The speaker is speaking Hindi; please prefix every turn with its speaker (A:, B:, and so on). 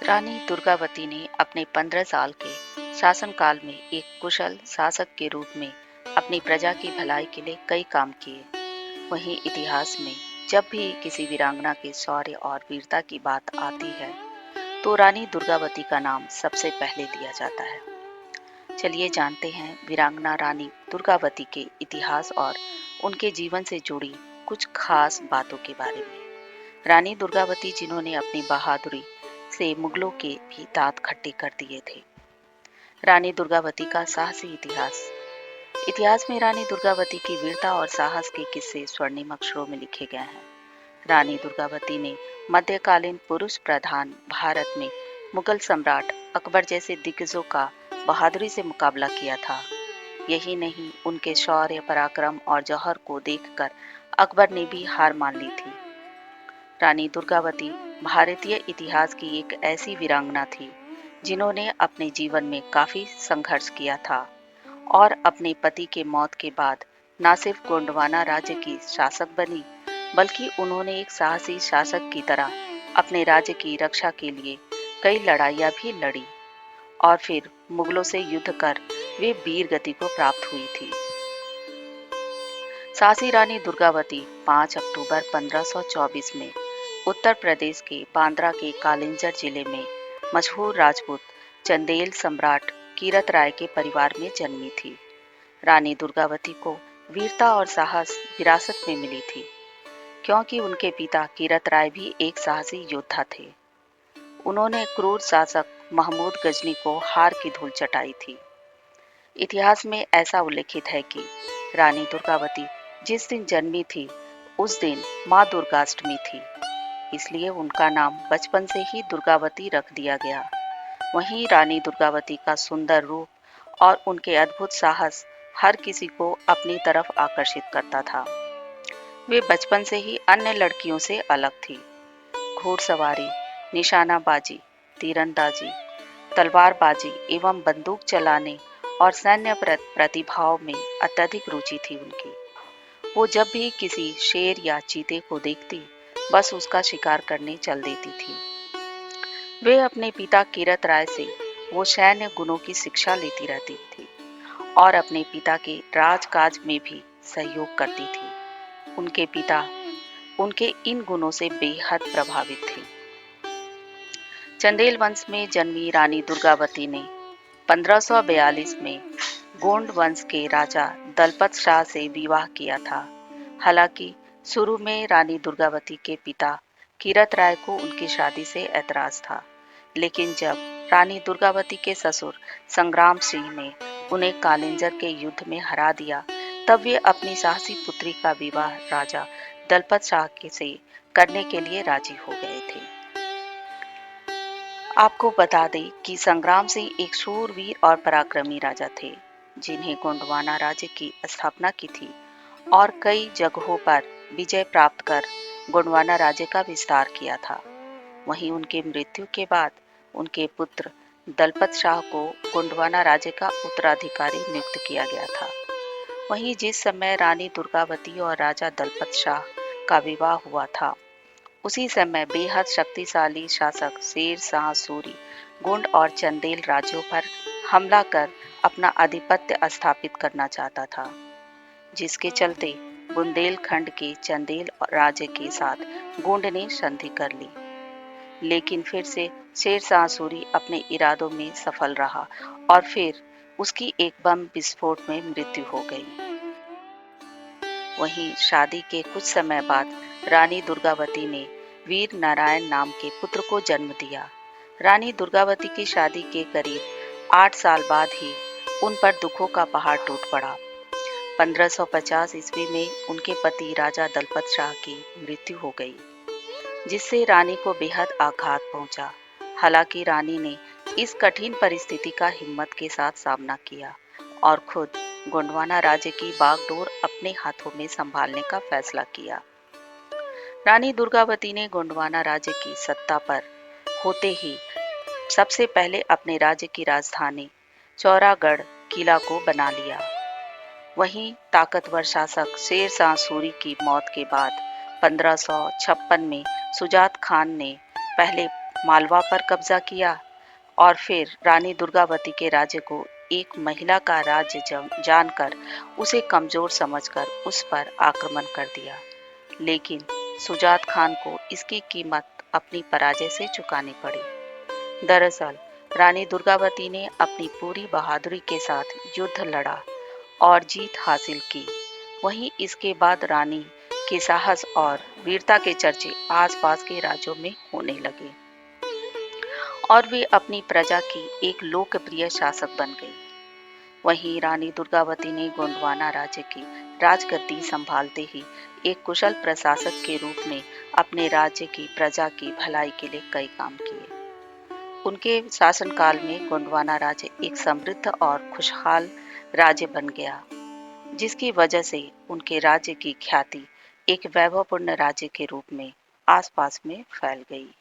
A: रानी दुर्गावती ने अपने 15 साल के शासनकाल में एक कुशल शासक के रूप में अपनी प्रजा की भलाई के लिए कई काम किए। वहीं इतिहास में जब भी किसी वीरांगना के शौर्य और वीरता की बात आती है, तो रानी दुर्गावती का नाम सबसे पहले लिया जाता है। चलिए जानते हैं वीरांगना रानी दुर्गावती के इतिहास और उनके जीवन से जुड़ी कुछ खास बातों के बारे में। रानी दुर्गावती, जिन्होंने अपनी बहादुरी से मुगलों के भी दांत खट्टे कर दिए थे। रानी दुर्गावती का साहसी इतिहास। इतिहास में रानी दुर्गावती की वीरता और साहस के किस्से स्वर्णिम अक्षरों में लिखे गए हैं। रानी दुर्गावती ने मध्यकालीन पुरुष प्रधान भारत में मुगल सम्राट अकबर जैसे दिग्गजों का बहादुरी से मुकाबला किया था। यही नहीं, उनके शौर्य, पराक्रम और जौहर को देखकर अकबर ने भी हार मान ली थी। रानी दुर्गावती भारतीय इतिहास की एक ऐसी वीरांगना थी जिन्होंने अपने जीवन में काफी संघर्ष किया था और अपने पति के मौत के बाद न सिर्फ गोंडवाना राज्य की शासक बनी, बल्कि उन्होंने एक साहसी शासक की तरह अपने राज्य की रक्षा के लिए कई लड़ाइयां भी लड़ी और फिर मुगलों से युद्ध कर वे वीर गति को प्राप्त हुई थी। साहसी रानी दुर्गावती 5 अक्टूबर 1524 में उत्तर प्रदेश के बांद्रा के कालिंजर जिले में मशहूर राजपूत चंदेल सम्राट कीरत राय के परिवार में जन्मी थी। रानी दुर्गावती को वीरता और साहस विरासत में मिली थी, क्योंकि उनके पिता कीरत राय भी एक साहसी योद्धा थे। उन्होंने क्रूर शासक महमूद गजनी को हार की धूल चटाई थी। इतिहास में ऐसा उल्लेखित है कि रानी दुर्गावती जिस दिन जन्मी थी, उस दिन माँ दुर्गाष्टमी थी, इसलिए उनका नाम बचपन से ही दुर्गावती रख दिया गया। वहीं रानी दुर्गावती का सुंदर रूप और उनके अद्भुत साहस हर किसी को अपनी तरफ आकर्षित करता था। वे बचपन से ही अन्य लड़कियों से अलग थी। घुड़सवारी, निशानाबाजी, तीरंदाजी, तलवारबाजी एवं बंदूक चलाने और सैन्य प्रतिभाओं में अत्यधिक रुचि थी उनकी। वो जब भी किसी शेर या चीते को देखती, बस उसका शिकार करने चल देती थी। वे अपने पिता कीरत राय से वो सैन्य गुणों की शिक्षा लेती रहती थी और अपने पिता के राजकाज में भी सहयोग करती थी। उनके पिता उनके इन गुणों से बेहद प्रभावित थे। चंदेल वंश में जन्मी रानी दुर्गावती ने 1542 में गोंड वंश के राजा दलपत शाह से विवाह किया था। हालांकि शुरू में रानी दुर्गावती के पिता कीरत राय को उनकी शादी से ऐतराज था, लेकिन जब रानी दुर्गावती के ससुर संग्राम सिंह ने उन्हें कालिंजर के युद्ध में हरा दिया, तब वे अपनी साहसी पुत्री का विवाह राजा दलपत शाह से करने के लिए राजी हो गए थे। आपको बता दें कि संग्राम सिंह एक शूरवीर और पराक्रमी राजा थे, जिन्हें गोंडवाना राज्य की स्थापना की थी और कई जगहों पर विजय प्राप्त कर गोंडवाना राज्य का विस्तार किया था। वहीं उनकी मृत्यु के बाद उनके पुत्र दलपत शाह को गोंडवाना राज्य का उत्तराधिकारी नियुक्त किया गया था। वहीं जिस समय रानी दुर्गावती और राजा दलपत शाह का विवाह हुआ था, उसी समय बेहद शक्तिशाली शासक शेर शाह सूरी गोंड और चंदेल राज्यों पर हमला कर अपना आधिपत्य स्थापित करना चाहता था, जिसके चलते बुंदेलखंड के चंदेल राज्य के साथ गोंड ने संधि कर ली। लेकिन फिर से शेर शाह सूरी अपने इरादों में सफल रहा और फिर उसकी एक बम विस्फोट में मृत्यु हो गई। वहीं शादी के कुछ समय बाद रानी दुर्गावती ने वीर नारायण नाम के पुत्र को जन्म दिया। रानी दुर्गावती की शादी के करीब 8 साल बाद ही उन पर दुखों का पहाड़ टूट पड़ा। 1550 ईस्वी में उनके पति राजा दलपत शाह की मृत्यु हो गई, जिससे रानी को बेहद आघात पहुंचा। हालांकि रानी ने इस कठिन परिस्थिति का हिम्मत के साथ सामना किया और खुद गोंडवाना राज्य की बागडोर अपने हाथों में संभालने का फैसला किया। रानी दुर्गावती ने गोंडवाना राज्य की सत्ता पर होते ही सबसे पहले अपने राज्य की राजधानी चौरागढ़ किला को बना लिया। वहीं ताकतवर शासक शेर शाह सूरी की मौत के बाद 1556 में सुजात खान ने पहले मालवा पर कब्जा किया और फिर रानी दुर्गावती के राज्य को एक महिला का राज्य जानकर उसे कमजोर समझकर उस पर आक्रमण कर दिया। लेकिन सुजात खान को इसकी कीमत अपनी पराजय से चुकानी पड़ी। दरअसल रानी दुर्गावती ने अपनी पूरी बहादुरी के साथ युद्ध लड़ा और जीत हासिल की। वहीं इसके बाद रानी के साहस और वीरता के चर्चे आसपास के राज्यों में होने लगे और वे अपनी प्रजा की एक लोकप्रिय शासक बन गई। वहीं रानी दुर्गावती ने गोंडवाना राज्य की राजगद्दी संभालते ही एक कुशल प्रशासक के रूप में अपने राज्य की प्रजा की भलाई के लिए कई काम किए। उनके शासनकाल में गोंडवाना राज्य एक समृद्ध और खुशहाल राज्य बन गया, जिसकी वजह से उनके राज्य की ख्याति एक वैभवपूर्ण राज्य के रूप में आसपास में फैल गई।